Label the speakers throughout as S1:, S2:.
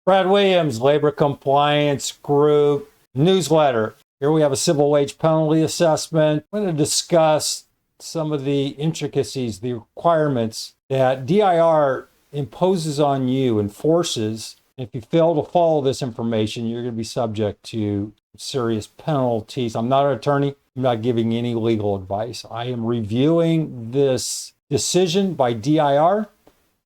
S1: Brad Williams, Labor Compliance Group newsletter. Here we have a civil wage penalty assessment. I'm going to discuss some of the intricacies, the requirements that DIR imposes on you, enforces. If you fail to follow this information, you're going to be subject to serious penalties. I'm not an attorney. I'm not giving any legal advice. I am reviewing this decision by DIR.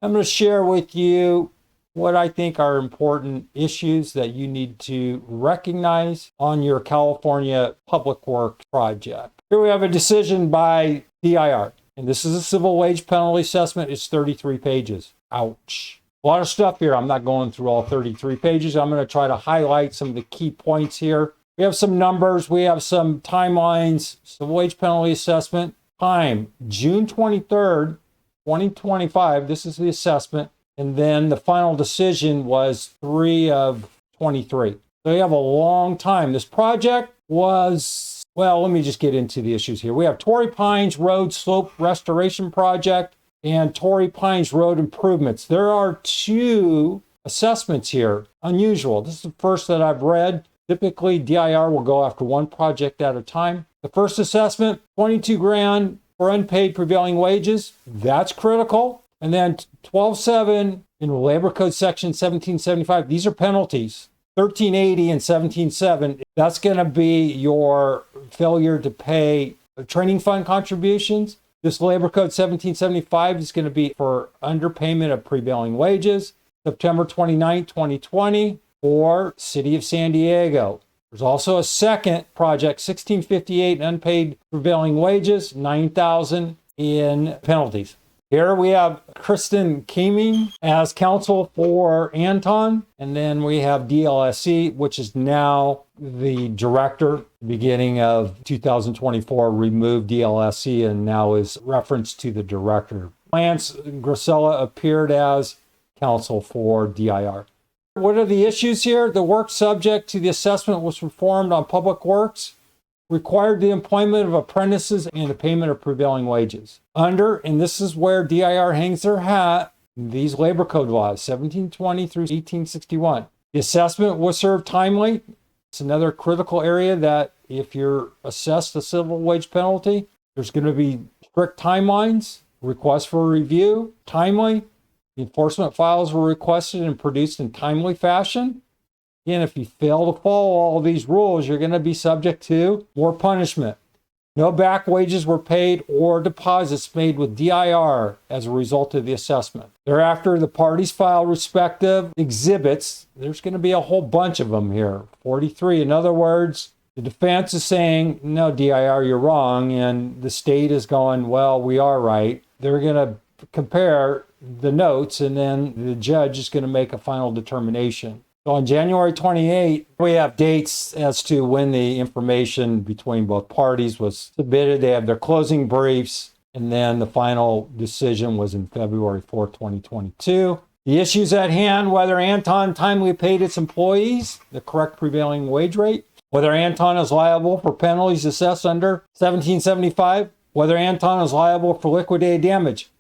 S1: I'm going to share with you what I think are important issues that you need to recognize on your California Public Works project. Here we have a decision by DIR, and this is a civil wage penalty assessment. It's 33 pages. Ouch. A lot of stuff here. I'm not going through all 33 pages. I'm going to try to highlight some of the key points here. We have some numbers. We have some timelines. Civil wage penalty assessment. Time, June 23rd, 2025. This is the assessment. And then the final decision was 3 of 23. So you have a long time. This project was, well, let me just get into the issues here. We have Torrey Pines Road Slope Restoration Project and Torrey Pines Road Improvements. There are 2 assessments here. Unusual. This is the first that I've read. Typically, DIR will go after one project at a time. The first assessment, $22,000 for unpaid prevailing wages. That's critical. And then 12.7 in the Labor Code Section 1775, these are penalties. 1380 and 17.7, that's going to be your failure to pay training fund contributions. This Labor Code 1775 is going to be for underpayment of prevailing wages. September 29, 2020 for City of San Diego. There's also a second project, 1658 unpaid prevailing wages, $9,000 in penalties. Here we have Kristen Keeming as counsel for Anton, and then we have DLSE, which is now the director. Beginning of 2024, removed DLSE and now is referenced to the director. Lance Gracella appeared as counsel for DIR. What are the issues here? The work subject to the assessment was performed on public works, required the employment of apprentices and the payment of prevailing wages. Under, and this is where DIR hangs their hat, these labor code laws, 1720 through 1861. The assessment was served timely. It's another critical area that if you're assessed a civil wage penalty, there's going to be strict timelines, requests for review, timely. The enforcement files were requested and produced in timely fashion. Again, if you fail to follow all of these rules, you're going to be subject to more punishment. No back wages were paid or deposits made with DIR as a result of the assessment. Thereafter, the parties filed respective exhibits. There's going to be a whole bunch of them here, 43. In other words, the defense is saying, no, DIR, you're wrong. And the state is going, well, we are right. They're going to compare the notes, and then the judge is going to make a final determination. So on January 28, we have dates as to when the information between both parties was submitted. They have their closing briefs, and then the final decision was in February 4, 2022. The issues at hand, whether Anton timely paid its employees the correct prevailing wage rate, whether Anton is liable for penalties assessed under 1775, whether Anton is liable for liquidated damage.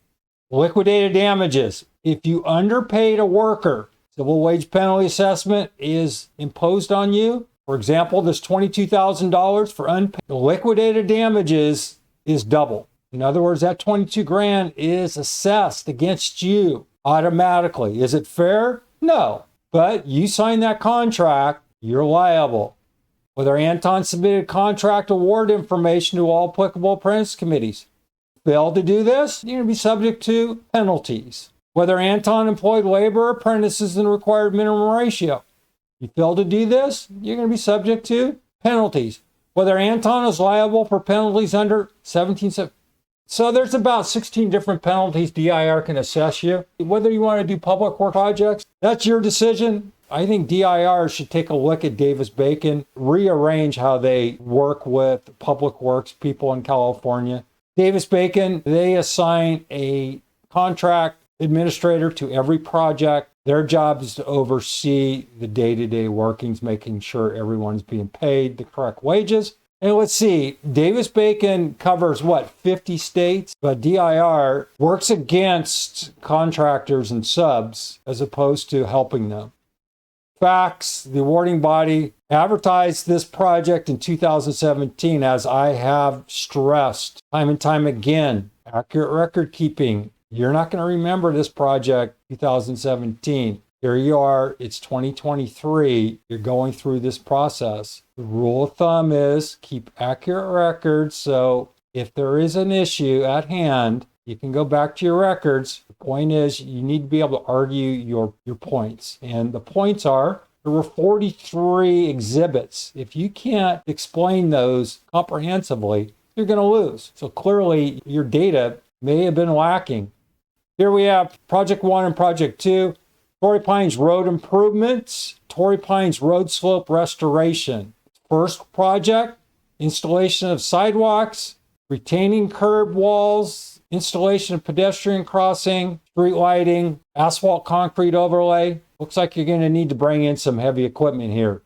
S1: Liquidated damages, if you underpaid a worker, civil wage penalty assessment is imposed on you. For example, this $22,000 for unpaid. The liquidated damages is double. In other words, that $22,000 is assessed against you automatically. Is it fair? No. But you signed that contract, you're liable. Whether Anton submitted contract award information to all applicable apprentice committees. Failed to do this, you're going to be subject to penalties. Whether Anton employed labor apprentices in the required minimum ratio. You fail to do this, you're going to be subject to penalties. Whether Anton is liable for penalties under 1770. So there's about 16 different penalties DIR can assess you. Whether you want to do public work projects, that's your decision. I think DIR should take a look at Davis-Bacon, rearrange how they work with public works people in California. Davis-Bacon, they assign a contract administrator to every project. Their job is to oversee the day-to-day workings, making sure everyone's being paid the correct wages. And let's see, Davis-Bacon covers 50 states, but DIR works against contractors and subs as opposed to helping them. Facts, the awarding body advertised this project in 2017, as I have stressed time and time again. Accurate record keeping. You're not going to remember this project 2017. Here you are, it's 2023. You're going through this process. The rule of thumb is keep accurate records, so if there is an issue at hand, you can go back to your records. The point is you need to be able to argue your points. And the points are, there were 43 exhibits. If you can't explain those comprehensively, you're going to lose. So clearly your data may have been lacking. Here we have Project 1 and Project 2. Torrey Pines Road improvements, Torrey Pines Road slope restoration. First project, installation of sidewalks, retaining curb walls, installation of pedestrian crossing, street lighting, asphalt concrete overlay. Looks like you're going to need to bring in some heavy equipment here.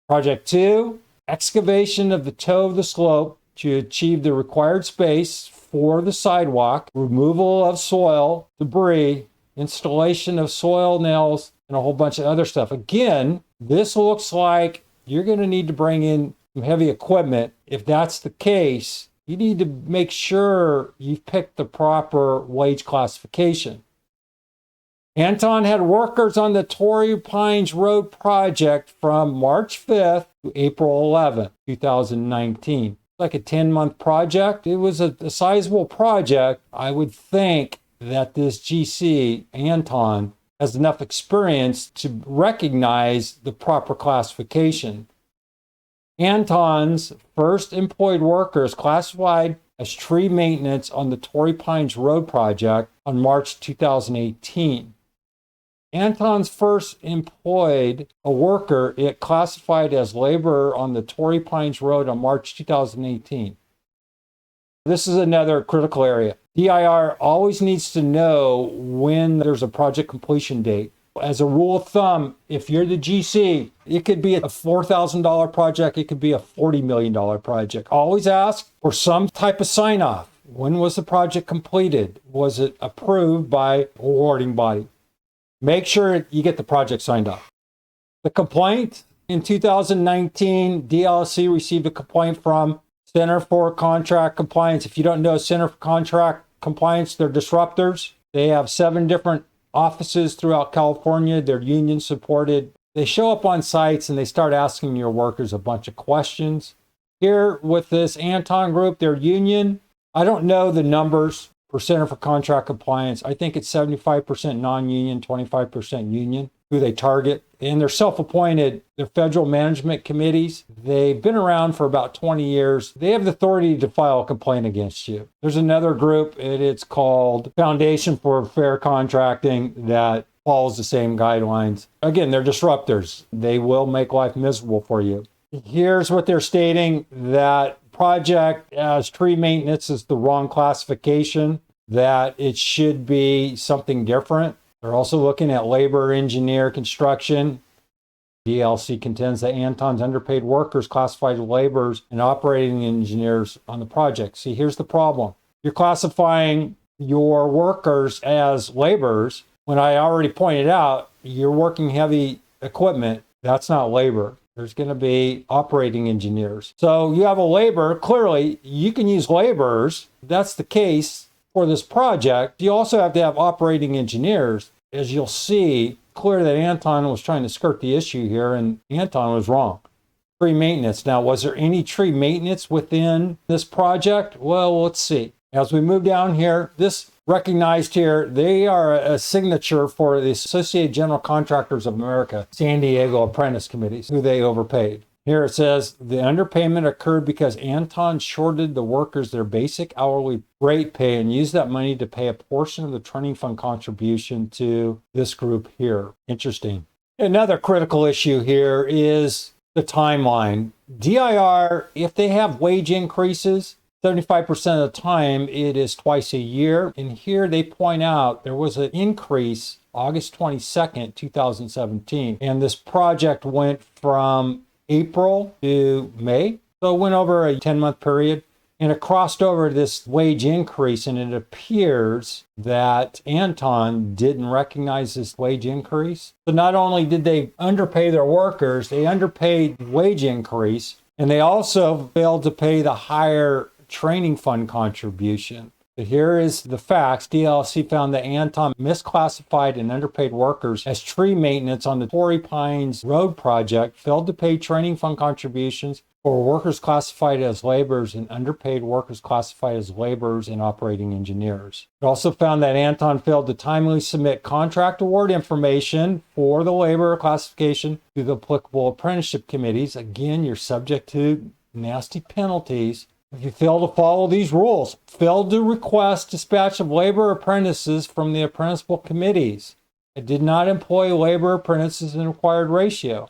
S1: Project 2, excavation of the toe of the slope to achieve the required space for the sidewalk, removal of soil, debris, installation of soil nails, and a whole bunch of other stuff. Again, this looks like you're going to need to bring in some heavy equipment. If that's the case, you need to make sure you've picked the proper wage classification. Anton had workers on the Torrey Pines Road Project from March 5th to April 11th, 2019. Like a 10-month project. It was a sizable project. I would think that this GC, Anton, has enough experience to recognize the proper classification. Anton's first employed workers classified as tree maintenance on the Torrey Pines Road Project on March 2018. Anton's first employed a worker, it classified as laborer on the Torrey Pines Road on March 2018. This is another critical area. DIR always needs to know when there's a project completion date. As a rule of thumb, if you're the GC, it could be a $4,000 project, it could be a $40 million project. Always ask for some type of sign-off. When was the project completed? Was it approved by awarding body? Make sure you get the project signed off. The complaint, in 2019, DLSE received a complaint from Center for Contract Compliance. If you don't know Center for Contract Compliance, they're disruptors. They have 7 different offices throughout California. They're union supported. They show up on sites and they start asking your workers a bunch of questions. Here with this Anton group, they're union. I don't know the numbers for Center for Contract Compliance. I think it's 75% non-union, 25% union, who they target. And they're self-appointed. They're federal management committees. They've been around for about 20 years. They have the authority to file a complaint against you. There's another group, and it's called Foundation for Fair Contracting, that follows the same guidelines. Again, they're disruptors. They will make life miserable for you. Here's what they're stating, that project as tree maintenance is the wrong classification, that it should be something different. They're also looking at labor, engineer, construction. DLC contends that Anton's underpaid workers classified laborers and operating engineers on the project. See, here's the problem. You're classifying your workers as laborers when I already pointed out you're working heavy equipment. That's not labor. There's going to be operating engineers. So you have a laborer. Clearly, you can use laborers. That's the case for this project. You also have to have operating engineers. As you'll see, clear that Anton was trying to skirt the issue here, and Anton was wrong. Tree maintenance. Now, was there any tree maintenance within this project? Well, let's see. As we move down here, this recognized here, they are a signature for the Associated General Contractors of America, San Diego Apprentice Committees, who they overpaid. Here it says, the underpayment occurred because Anton shorted the workers their basic hourly rate pay and used that money to pay a portion of the training fund contribution to this group here. Interesting. Another critical issue here is the timeline. DIR, if they have wage increases, 75% of the time, it is twice a year. And here they point out there was an increase August 22nd, 2017. And this project went from April to May. So it went over a 10-month period. And it crossed over this wage increase, and it appears that Anton didn't recognize this wage increase. So not only did they underpay their workers, they underpaid the wage increase, and they also failed to pay the higher training fund contribution. So here is the facts. DLSE found that Anton misclassified and underpaid workers as tree maintenance on the Torrey Pines Road Project, failed to pay training fund contributions for workers classified as laborers, and underpaid workers classified as laborers and operating engineers. It also found that Anton failed to timely submit contract award information for the laborer classification to the applicable apprenticeship committees. Again, you're subject to nasty penalties if you fail to follow these rules. Failed to request dispatch of labor apprentices from the apprenticeable committees. It did not employ labor apprentices in required ratio.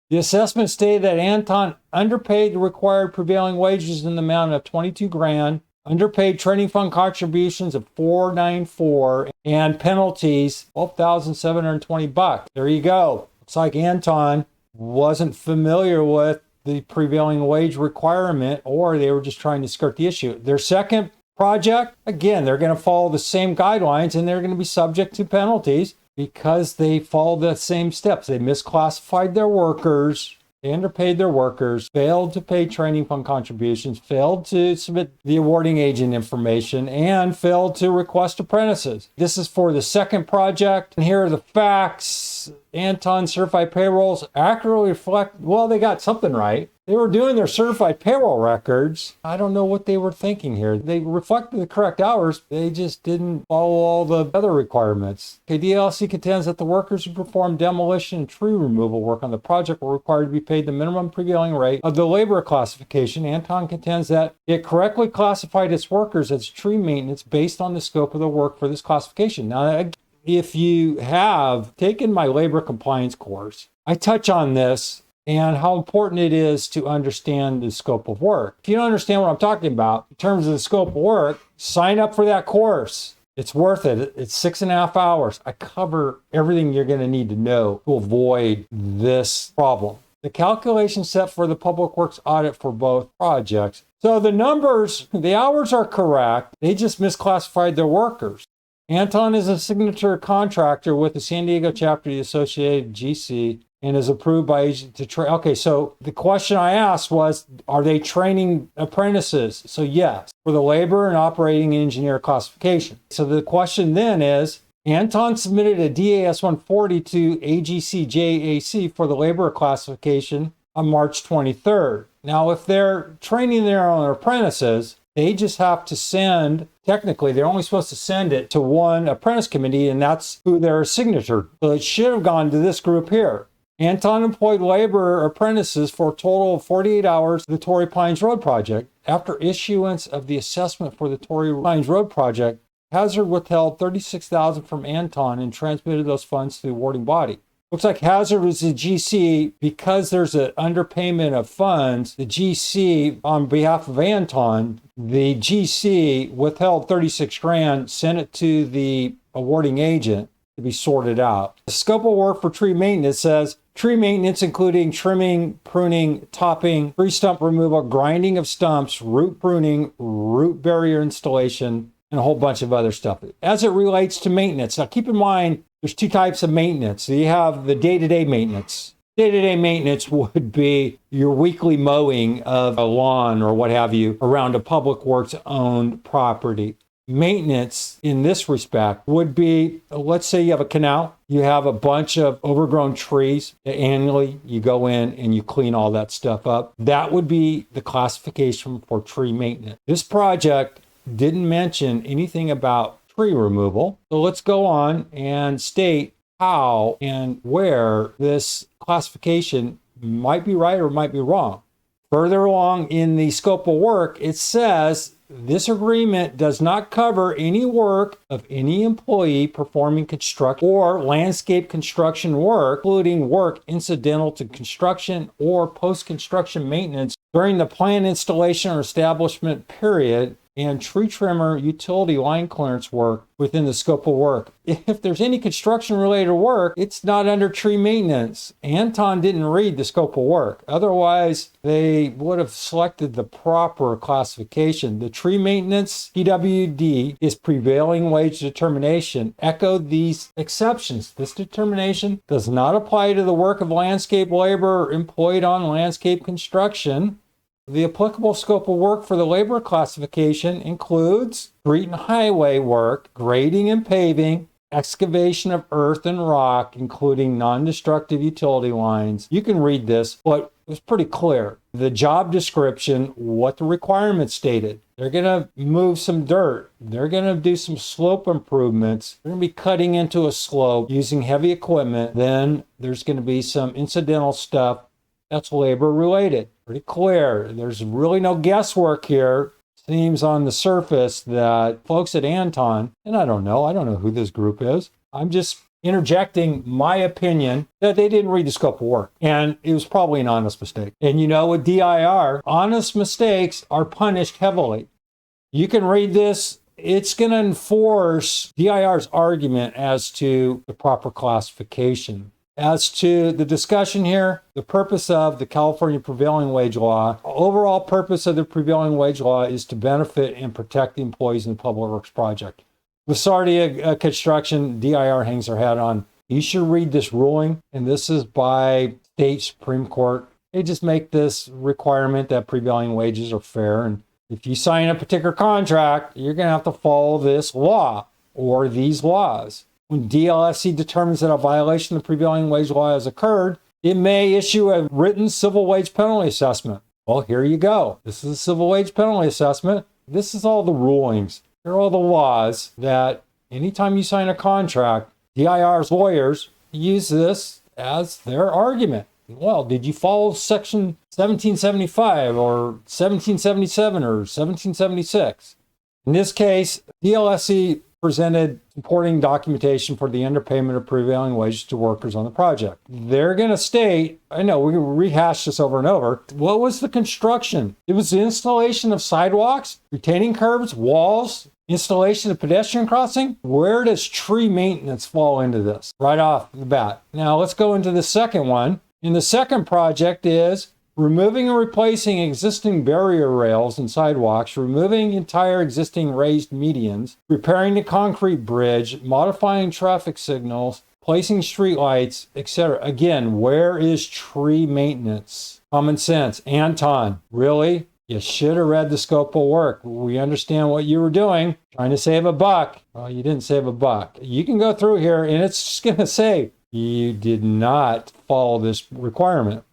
S1: The assessment stated that Anton underpaid the required prevailing wages in the amount of $22,000, underpaid training fund contributions of $494, and penalties $12,720. There you go. Looks like Anton wasn't familiar with the prevailing wage requirement, or they were just trying to skirt the issue. Their second project, again, they're going to follow the same guidelines, and they're going to be subject to penalties because they follow the same steps. They misclassified their workers, they underpaid their workers, failed to pay training fund contributions, failed to submit the awarding agent information, and failed to request apprentices. This is for the second project, and here are the facts. Anton certified payrolls accurately reflect, well, they got something right. They were doing their certified payroll records. I don't know what they were thinking here. They reflected the correct hours. They just didn't follow all the other requirements. Okay, DLSE contends that the workers who performed demolition and tree removal work on the project were required to be paid the minimum prevailing rate of the labor classification. Anton contends that it correctly classified its workers as tree maintenance based on the scope of the work for this classification. Now, if you have taken my labor compliance course, I touch on this and how important it is to understand the scope of work. If you don't understand what I'm talking about in terms of the scope of work, sign up for that course. It's worth it. It's 6.5 hours. I cover everything you're going to need to know to avoid this problem. The calculation set for the public works audit for both projects. So the numbers, the hours are correct. They just misclassified their workers. Anton is a signature contractor with the San Diego chapter of the Associated GC and is approved by agent to train. Okay, so the question I asked was, are they training apprentices? So yes, for the labor and operating engineer classification. So the question then is, Anton submitted a DAS 140 to AGC JAC for the labor classification on March 23rd. Now, if they're training their own apprentices, they just have to send, technically, they're only supposed to send it to one apprentice committee, and that's who they're signature. So it should have gone to this group here. Anton employed labor apprentices for a total of 48 hours for the Torrey Pines Road Project. After issuance of the assessment for the Torrey Pines Road Project, Hazard withheld $36,000 from Anton and transmitted those funds to the awarding body. Looks like Hazard was the GC because there's an underpayment of funds. The GC, on behalf of Anton, the GC withheld $36,000, sent it to the awarding agent to be sorted out. The scope of work for tree maintenance says tree maintenance including trimming, pruning, topping, tree stump removal, grinding of stumps, root pruning, root barrier installation, and a whole bunch of other stuff. As it relates to maintenance, now keep in mind, there's two types of maintenance. So you have the day-to-day maintenance. Day-to-day maintenance would be your weekly mowing of a lawn or what have you around a public works owned property. Maintenance in this respect would be, let's say you have a canal, you have a bunch of overgrown trees. Annually, you go in and you clean all that stuff up. That would be the classification for tree maintenance. This project didn't mention anything about tree removal. So let's go on and state how and where this classification might be right or might be wrong. Further along in the scope of work, it says this agreement does not cover any work of any employee performing construction or landscape construction work, including work incidental to construction or post-construction maintenance during the plant installation or establishment period and tree trimmer utility line clearance work within the scope of work. If there's any construction related work, it's not under tree maintenance. Anton didn't read the scope of work. Otherwise, they would have selected the proper classification. The tree maintenance PWD is prevailing wage determination. Echo these exceptions. This determination does not apply to the work of landscape labor employed on landscape construction. The applicable scope of work for the labor classification includes street and highway work, grading and paving, excavation of earth and rock, including non-destructive utility lines. You can read this, but it was pretty clear. The job description, what the requirements stated. They're going to move some dirt. They're going to do some slope improvements. They're going to be cutting into a slope using heavy equipment. Then there's going to be some incidental stuff that's labor related. Pretty clear. There's really no guesswork here. Seems on the surface that folks at Anton, and I don't know who this group is. I'm just interjecting my opinion that they didn't read the scope of work. And it was probably an honest mistake. And you know, with DIR, honest mistakes are punished heavily. You can read this. It's going to enforce DIR's argument as to the proper classification. As to the discussion here, the purpose of the California Prevailing Wage Law, overall purpose of the Prevailing Wage Law is to benefit and protect the employees in the Public Works Project. With Sardia Construction, DIR hangs their hat on. You should read this ruling, and this is by state Supreme Court. They just make this requirement that prevailing wages are fair, and if you sign a particular contract, you're going to have to follow this law or these laws. When DLSE determines that a violation of the prevailing wage law has occurred, it may issue a written civil wage penalty assessment. Well, here you go. This is a civil wage penalty assessment. This is all the rulings. Here are all the laws that anytime you sign a contract, DIR's lawyers use this as their argument. Well, did you follow section 1775 or 1777 or 1776? In this case, DLSE presented supporting documentation for the underpayment of prevailing wages to workers on the project. They're going to state, I know we rehash this over and over, what was the construction? It was the installation of sidewalks, retaining curbs, walls, installation of pedestrian crossing. Where does tree maintenance fall into this? Right off the bat. Now let's go into the second one. And the second project is removing and replacing existing barrier rails and sidewalks, removing entire existing raised medians, repairing the concrete bridge, modifying traffic signals, placing street lights, etc. Again, where is tree maintenance? Common sense. Anton, really? You should have read the scope of work. We understand what you were doing, trying to save a buck. Well, you didn't save a buck. You can go through here and it's just going to say you did not follow this requirement.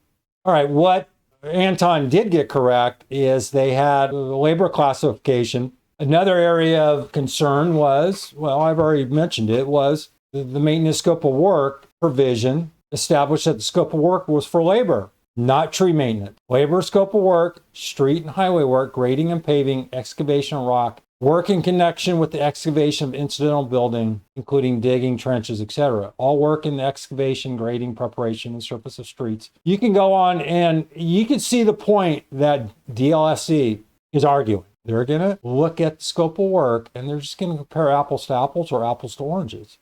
S1: All right, what Anton did get correct is they had labor classification. Another area of concern was, well, I've already mentioned it, was the maintenance scope of work provision established that the scope of work was for labor, not tree maintenance. Labor scope of work, street and highway work, grading and paving, excavation of rock, work in connection with the excavation of incidental building, including digging, trenches, etc. All work in the excavation, grading, preparation, and surface of streets. You can go on and you can see the point that DLSE is arguing. They're going to look at the scope of work and they're just going to compare apples to apples or apples to oranges.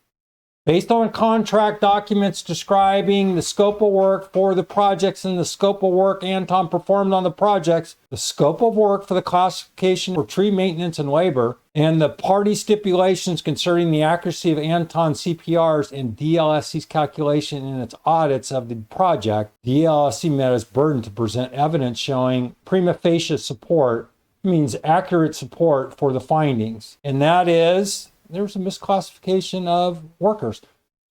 S1: Based on contract documents describing the scope of work for the projects and the scope of work Anton performed on the projects, the scope of work for the classification for tree maintenance and labor, and the party stipulations concerning the accuracy of Anton CPRs and DLSE's calculation in its audits of the project, DLSE met its burden to present evidence showing prima facie support, means accurate support for the findings. And that is, there's a misclassification of workers.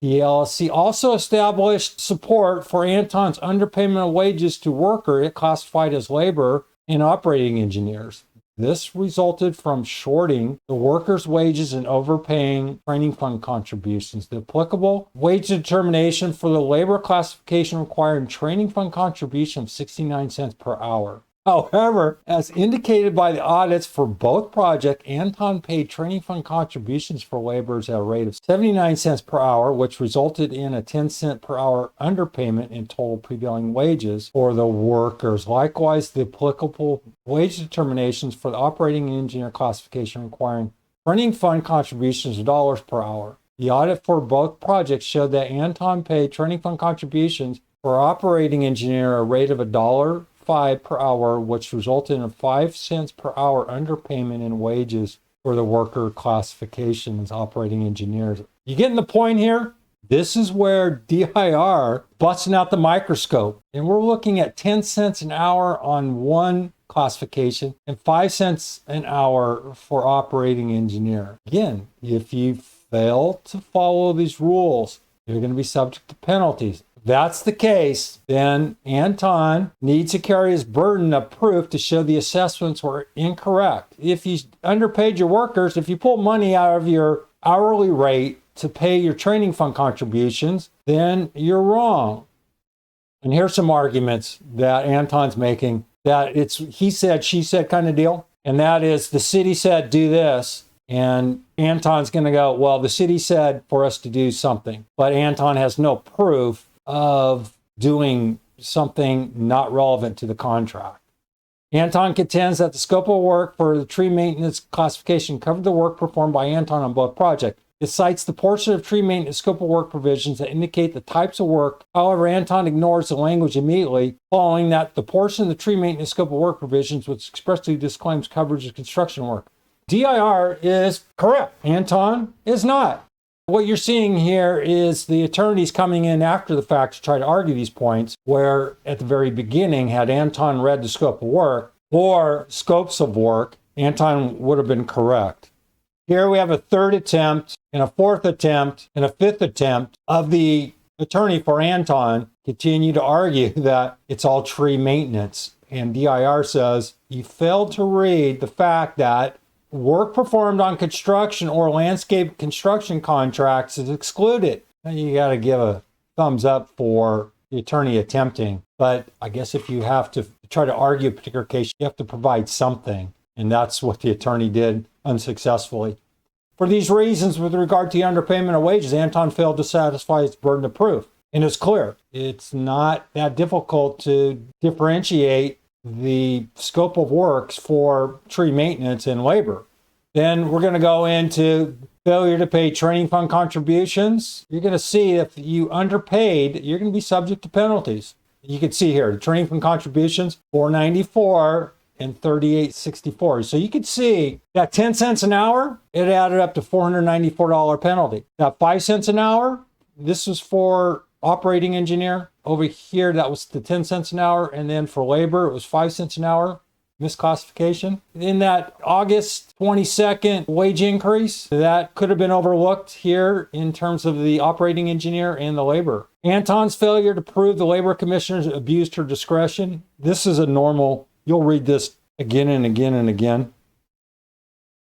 S1: The DLSE also established support for Anton's underpayment of wages to worker it classified as labor and operating engineers. This resulted from shorting the workers' wages and overpaying training fund contributions. The applicable wage determination for the labor classification required training fund contribution of 69 cents per hour. However, as indicated by the audits for both projects, Anton paid training fund contributions for laborers at a rate of 79 cents per hour, which resulted in a 10-cent per hour underpayment in total prevailing wages for the workers. Likewise, the applicable wage determinations for the operating engineer classification requiring training fund contributions of dollars per hour. The audit for both projects showed that Anton paid training fund contributions for operating engineer a rate of $1.05 per hour, which resulted in a 5 cents per hour underpayment in wages for the worker classification as operating engineers. You getting the point here? This is where DIR busting out the microscope. And we're looking at 10 cents an hour on one classification and 5 cents an hour for operating engineer. Again, if you fail to follow these rules, you're going to be subject to penalties. If that's the case, then Anton needs to carry his burden of proof to show the assessments were incorrect. If you underpaid your workers, if you pull money out of your hourly rate to pay your training fund contributions, then you're wrong. And here's some arguments that Anton's making, that it's he said, she said kind of deal. And that is, the city said do this, and Anton's going to go, well, the city said for us to do something, but Anton has no proof of doing something not relevant to the contract. Anton contends that the scope of work for the tree maintenance classification covered the work performed by Anton on both projects. It cites the portion of tree maintenance scope of work provisions that indicate the types of work. However, Anton ignores the language immediately following that the portion of the tree maintenance scope of work provisions which expressly disclaims coverage of construction work. DIR is correct. Anton is not. What you're seeing here is the attorneys coming in after the fact to try to argue these points, where at the very beginning, had Anton read the scope of work or scopes of work, Anton would have been correct. Here we have a third attempt and a fourth attempt and a fifth attempt of the attorney for Anton continue to argue that it's all tree maintenance. And DIR says you failed to read the fact that work performed on construction or landscape construction contracts is excluded. And you got to give a thumbs up for the attorney attempting. But I guess if you have to try to argue a particular case, you have to provide something. And that's what the attorney did unsuccessfully. For these reasons, with regard to the underpayment of wages, Anton failed to satisfy its burden of proof. And it's clear, it's not that difficult to differentiate the scope of works for tree maintenance and labor. Then we're going to go into failure to pay training fund contributions. You're going to see if you underpaid, you're going to be subject to penalties. You can see here, the training fund contributions, $494 and $38.64. So you can see that 10 cents an hour, it added up to $494 penalty. That 5 cents an hour, this was for operating engineer. Over here, that was the 10 cents an hour. And then for labor, it was 5 cents an hour. Misclassification. In that August 22nd wage increase, that could have been overlooked here in terms of the operating engineer and the labor. Anton's failure to prove the labor commissioners abused her discretion. This is a normal, you'll read this again and again and again.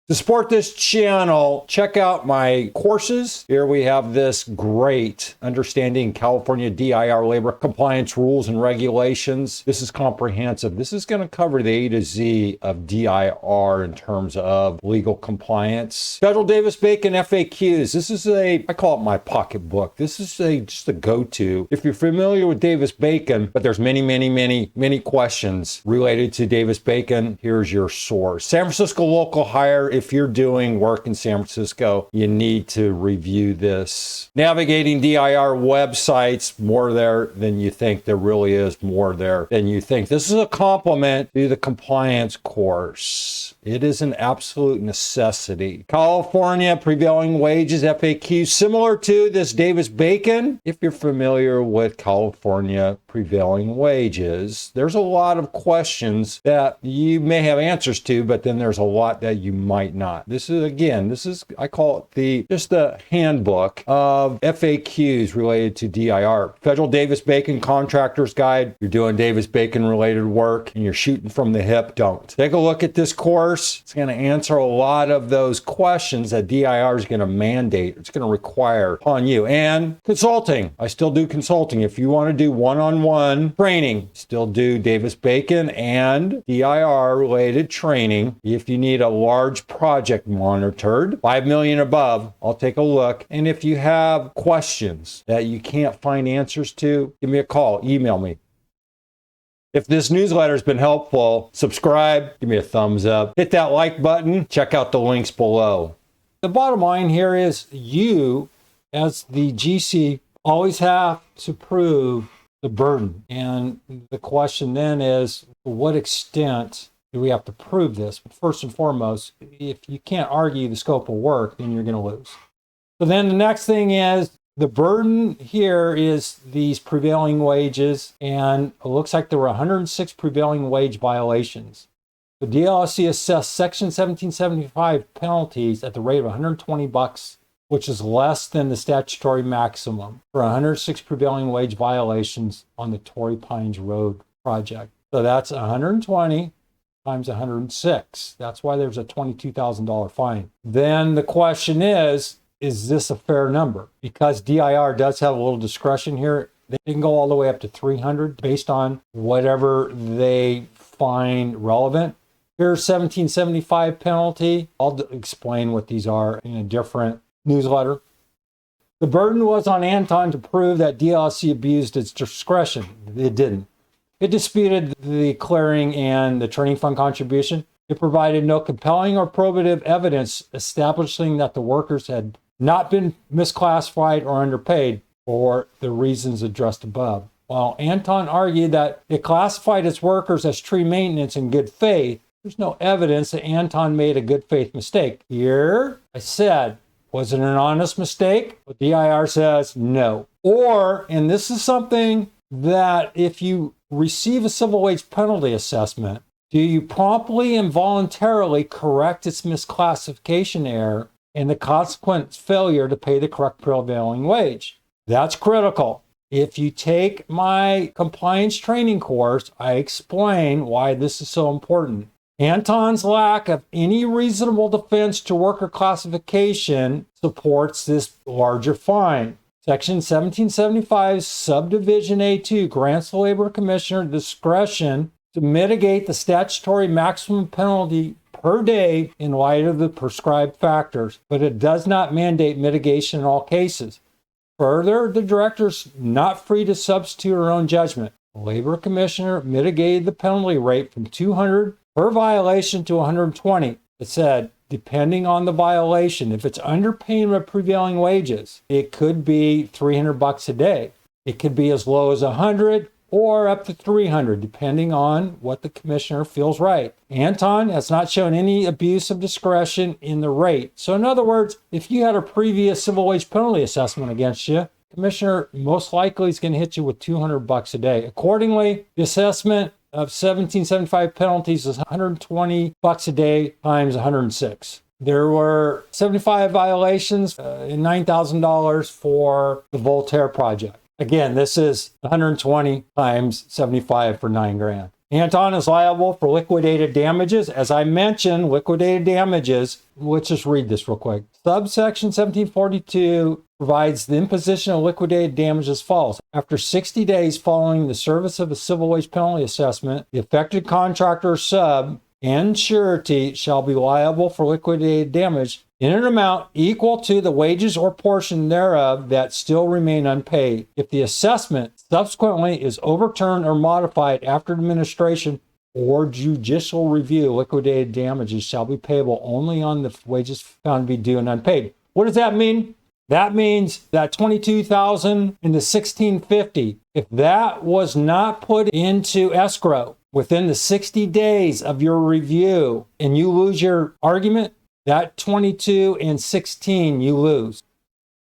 S1: To support this channel, check out my courses. Here we have this great Understanding California DIR Labor Compliance Rules and Regulations. This is comprehensive. This is going to cover the A to Z of DIR in terms of legal compliance. Federal Davis-Bacon FAQs. This is I call it my pocketbook. This is just a go-to. If you're familiar with Davis-Bacon, but there's many questions related to Davis-Bacon, here's your source. San Francisco Local Hire. If you're doing work in San Francisco, you need to review this. Navigating DIR websites, more there than you think. There really is more there than you think. This is a complement to the compliance course. It is an absolute necessity. California Prevailing Wages FAQ, similar to this Davis-Bacon. If you're familiar with California Prevailing Wages, there's a lot of questions that you may have answers to, but then there's a lot that you might not. This is, I call it just the handbook of FAQs related to DIR. Federal Davis-Bacon Contractor's Guide. You're doing Davis-Bacon related work and you're shooting from the hip, don't. Take a look at this course. It's going to answer a lot of those questions that DIR is going to mandate. It's going to require upon you. And consulting. I still do consulting. If you want to do one-on-one one-on-one training. Still do Davis-Bacon and DIR related training. If you need a large project monitored, 5 million above, I'll take a look. And if you have questions that you can't find answers to, give me a call, email me. If this newsletter has been helpful, subscribe, give me a thumbs up, hit that like button, check out the links below. The bottom line here is you, as the GC, always have to prove the burden. And the question then is, to what extent do we have to prove this? But first and foremost, if you can't argue the scope of work, then you're going to lose. So then the next thing is, the burden here is these prevailing wages, and it looks like there were 106 prevailing wage violations. The DLSE assessed Section 1775 penalties at the rate of $120, which is less than the statutory maximum for 106 prevailing wage violations on the Torrey Pines Road Project. So that's 120 times 106. That's why there's a $22,000 fine. Then the question is this a fair number? Because DIR does have a little discretion here. They can go all the way up to 300 based on whatever they find relevant. Here's 1775 penalty. I'll explain what these are in a different newsletter. The burden was on Anton to prove that DLSE abused its discretion. It didn't. It disputed the clearing and the training fund contribution. It provided no compelling or probative evidence establishing that the workers had not been misclassified or underpaid for the reasons addressed above. While Anton argued that it classified its workers as tree maintenance in good faith, there's no evidence that Anton made a good faith mistake. Here, I said, was it an honest mistake? But DIR says no. Or, and this is something that if you receive a civil wage penalty assessment, do you promptly and voluntarily correct its misclassification error and the consequent failure to pay the correct prevailing wage? That's critical. If you take my compliance training course, I explain why this is so important. Anton's lack of any reasonable defense to worker classification supports this larger fine. Section 1775, subdivision A2 grants the labor commissioner discretion to mitigate the statutory maximum penalty per day in light of the prescribed factors, but it does not mandate mitigation in all cases. Further, the director's not free to substitute her own judgment. The labor commissioner mitigated the penalty rate from 200 per violation to 120. It said, depending on the violation, if it's underpayment of prevailing wages, it could be $300 a day. It could be as low as 100 or up to 300, depending on what the commissioner feels right. Anton has not shown any abuse of discretion in the rate. So in other words, if you had a previous civil wage penalty assessment against you, commissioner most likely is going to hit you with $200 a day. Accordingly, the assessment of 1775 penalties is $120 a day times 106. There were 75 violations and $9,000 for the Voltaire Project. Again, this is 120 times 75 for $9,000. Anton is liable for liquidated damages. As I mentioned, liquidated damages, let's just read this real quick. Subsection 1742 provides the imposition of liquidated damages as follows. After 60 days following the service of a civil wage penalty assessment, the affected contractor or sub and surety shall be liable for liquidated damage in an amount equal to the wages or portion thereof that still remain unpaid. If the assessment subsequently is overturned or modified after administration or judicial review, liquidated damages shall be payable only on the wages found to be due and unpaid. What does that mean? That means that $22,000 and the $1,650, if that was not put into escrow within the 60 days of your review and you lose your argument, that 22 and 16 you lose.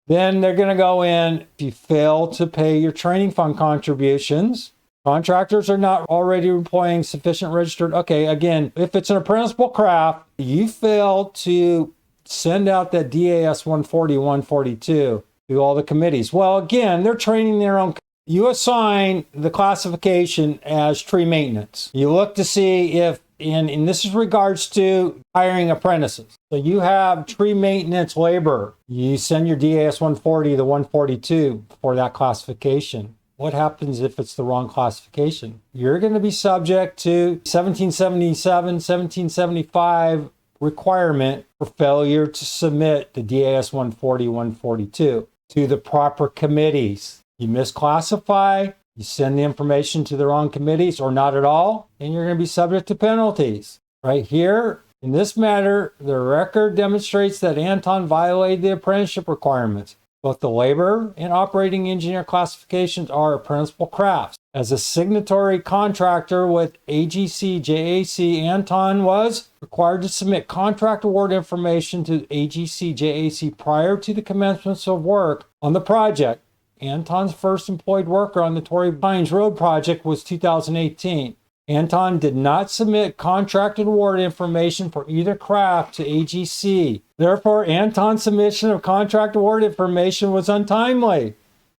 S1: Then they're going to go in, if you fail to pay your training fund contributions, contractors are not already employing sufficient registered. Okay, again, if it's an apprenticeable craft, you fail to send out that DAS 140, 142 to all the committees. Well, again, they're training their own. You assign the classification as tree maintenance. You look to see if, and this is regards to hiring apprentices. So you have tree maintenance labor. You send your DAS 140 to 142 for that classification. what happens if it's the wrong classification? You're going to be subject to 1777, 1775 requirement for failure to submit the DAS 140, 142 to the proper committees. You misclassify, you send the information to the wrong committees or not at all, and you're going to be subject to penalties. Right here, in this matter, the record demonstrates that Anton violated the apprenticeship requirements. Both the labor and operating engineer classifications are principal crafts. As a signatory contractor with AGC JAC, Anton was required to submit contract award information to AGC JAC prior to the commencement of work on the project. Anton's first employed worker on the Torrey Pines Road Project was 2018. Anton did not submit contracted award information for either craft to AGC. Therefore, Anton's submission of contract award information was untimely.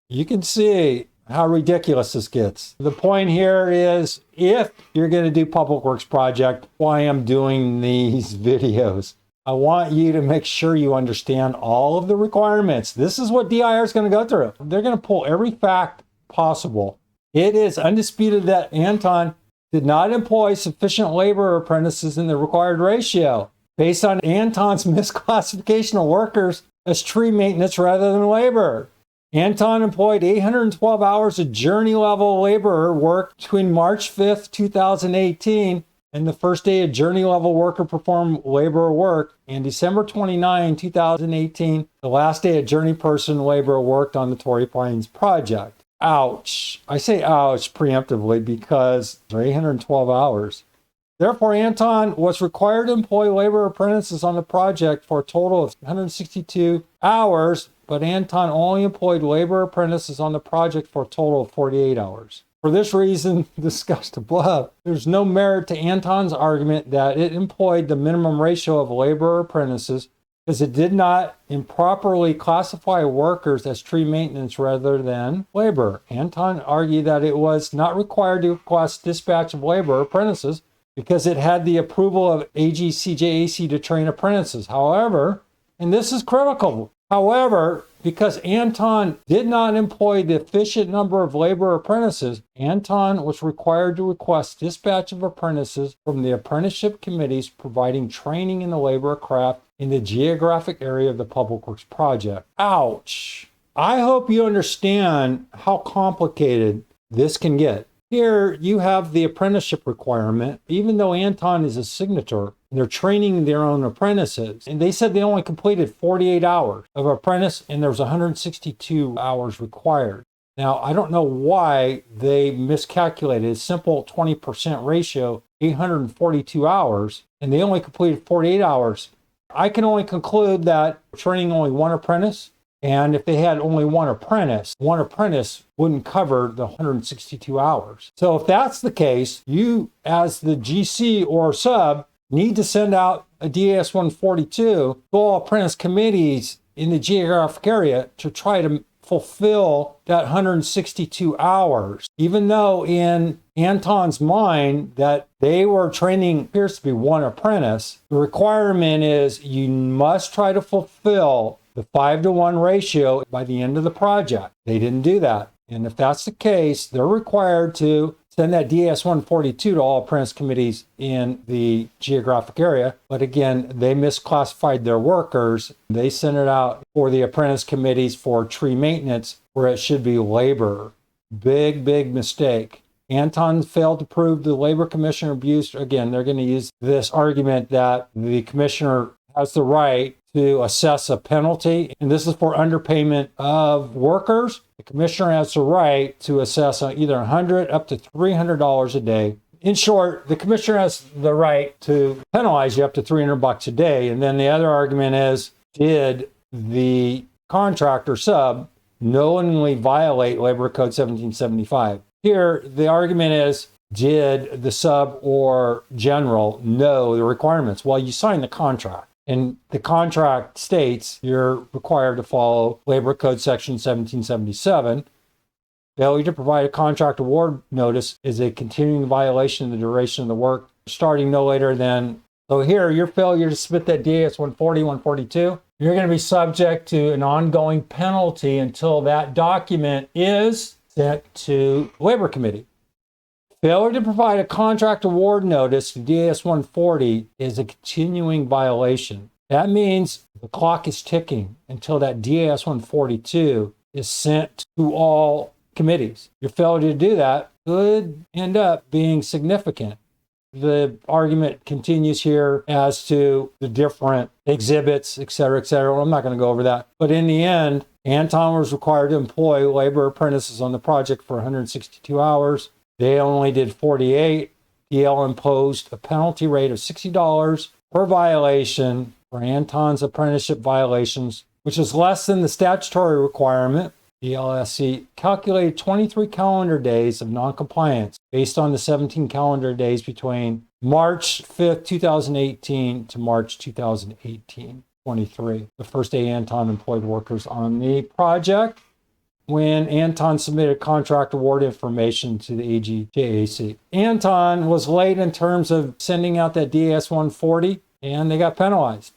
S1: You can see how ridiculous this gets. The point here is, if you're going to do public works project, why I'm doing these videos. I want you to make sure you understand all of the requirements. This is what DIR is going to go through. They're going to pull every fact possible. It is undisputed that Anton did not employ sufficient labor apprentices in the required ratio, based on Anton's misclassification of workers as tree maintenance rather than labor. Anton employed 812 hours of journey level labor work between March 5th, 2018 and the first day a journey level worker performed labor work, and December 29, 2018, the last day a journey person labor worked on the Torrey Pines project. Ouch. I say ouch preemptively because they're 812 hours. Therefore, Anton was required to employ labor apprentices on the project for a total of 162 hours, but Anton only employed labor apprentices on the project for a total of 48 hours. For this reason discussed above, there's no merit to Anton's argument that it employed the minimum ratio of labor apprentices because it did not improperly classify workers as tree maintenance rather than labor. Anton argued that it was not required to request dispatch of labor apprentices because it had the approval of AGCJAC to train apprentices. However, and this is critical, however, because Anton did not employ the efficient number of labor apprentices, Anton was required to request dispatch of apprentices from the apprenticeship committees providing training in the labor craft in the geographic area of the Public Works project. Ouch. I hope you understand how complicated this can get. Here you have the apprenticeship requirement, even though Anton is a signator, they're training their own apprentices. And they said they only completed 48 hours of apprentice and there's 162 hours required. Now, I don't know why they miscalculated a simple 20% ratio, 842 hours, and they only completed 48 hours. I can only conclude that training only one apprentice, and if they had only one apprentice wouldn't cover the 162 hours. So if that's the case, you as the GC or sub need to send out a DAS 142 to all apprentice committees in the geographic area to try to fulfill that 162 hours, even though in Anton's mind that they were training appears to be one apprentice. The requirement is you must try to fulfill the 5-to-1 ratio by the end of the project. They didn't do that. And if that's the case, they're required to send that DS 142 to all apprentice committees in the geographic area. But again, they misclassified their workers. They sent it out for the apprentice committees for tree maintenance where it should be labor. Big mistake. Anton failed to prove the labor commissioner abused. Again, they're going to use this argument that the commissioner has the right to assess a penalty, and this is for underpayment of workers. The commissioner has the right to assess either $100 up to $300 a day. In short, the commissioner has the right to penalize you up to $300 a day. And then the other argument is, did the contractor sub knowingly violate Labor Code 1775? Here, the argument is, did the sub or general know the requirements? Well, you signed the contract. And the contract states you're required to follow Labor Code Section 1777. Failure to provide a contract award notice is a continuing violation of the duration of the work, starting no later than. So here, your failure to submit that DAS 140, 142, you're going to be subject to an ongoing penalty until that document is sent to Labor Committee. Failure to provide a contract award notice to DAS 140 is a continuing violation. That means the clock is ticking until that DAS 142 is sent to all committees. Your failure to do that could end up being significant. The argument continues here as to the different exhibits, et cetera, et cetera. Well, I'm not going to go over that. But in the end, Anton was required to employ labor apprentices on the project for 162 hours. They only did 48. DL imposed a penalty rate of $60 per violation for Anton's apprenticeship violations, which is less than the statutory requirement. DLSE calculated 23 calendar days of noncompliance based on the 17 calendar days between March 5th, 2018 to March 2018, 23, the first day Anton employed workers on the project, when Anton submitted contract award information to the AGJAC. Anton was late in terms of sending out that DAS 140, and they got penalized.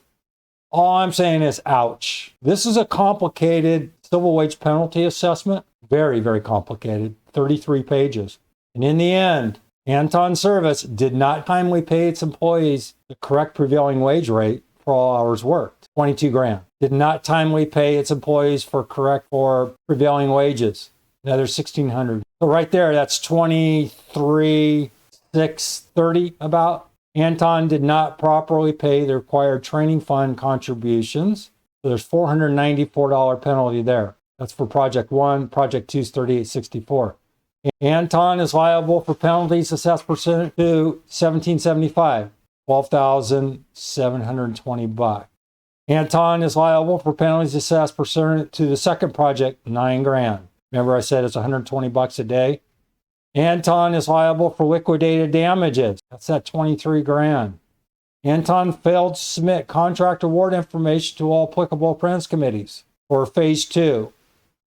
S1: All I'm saying is, ouch. This is a complicated civil wage penalty assessment. Very, very complicated. 33 pages. And in the end, Anton Service did not timely pay its employees the correct prevailing wage rate for all hours worked. 22 grand. Did not timely pay its employees for prevailing wages. Another 1,600. So right there, that's 23,630 about. Anton did not properly pay the required training fund contributions. So there's $494 penalty there. That's for Project 1. Project 2 is $38.64. Anton is liable for penalties assessed pursuant to 1775, $12,720. Anton is liable for penalties assessed pursuant to the second project, $9 grand. Remember I said it's $120 a day? Anton is liable for liquidated damages. That's at 23 grand. Anton failed to submit contract award information to all applicable apprentice committees for phase 2.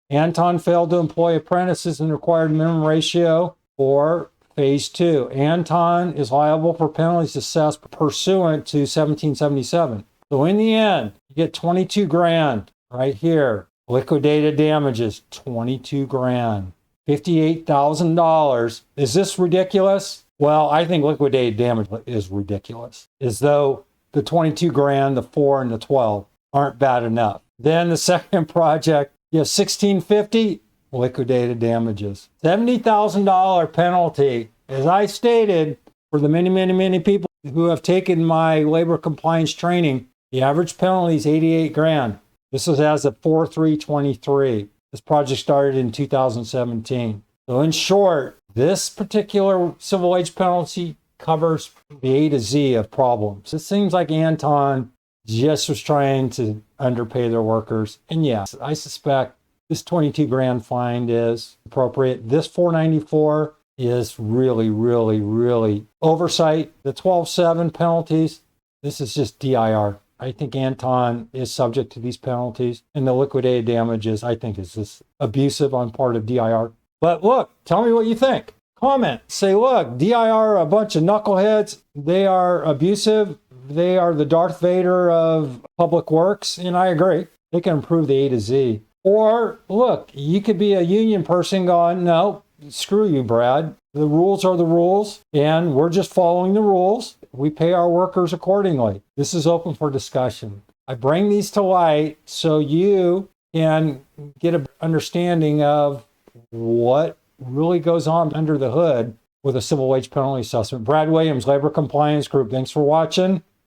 S1: Anton failed to employ apprentices in the required minimum ratio for phase 2. Anton is liable for penalties assessed pursuant to 1777. So in the end, you get 22 grand right here. Liquidated damages, 22 grand. $58,000. Is this ridiculous? Well, I think liquidated damage is ridiculous. As though the 22 grand, the 4, and the 12 aren't bad enough. Then the second project, you have 1650 liquidated damages. $70,000 penalty. As I stated, for the many, many, many people who have taken my labor compliance training, the average penalty is 88 grand. This is as of 4/3/23. This project started in 2017. So in short, this particular civil wage penalty covers the A to Z of problems. It seems like Anton just was trying to underpay their workers. And yes, I suspect this 22 grand fine is appropriate. This 494 is really, really, really oversight. The 12.7 penalties, this is just DIR. I think Anton is subject to these penalties, and the liquidated damages, I think, is just abusive on part of DIR. But look, tell me what you think. Comment. Say, look, DIR are a bunch of knuckleheads. They are abusive. They are the Darth Vader of public works, and I agree. They can improve the A to Z. Or, look, you could be a union person going, no, screw you, Brad. The rules are the rules, and we're just following the rules. We pay our workers accordingly. This is open for discussion. I bring these to light so you can get an understanding of what really goes on under the hood with a civil wage penalty assessment. Brad Williams, Labor Compliance Group. Thanks for watching.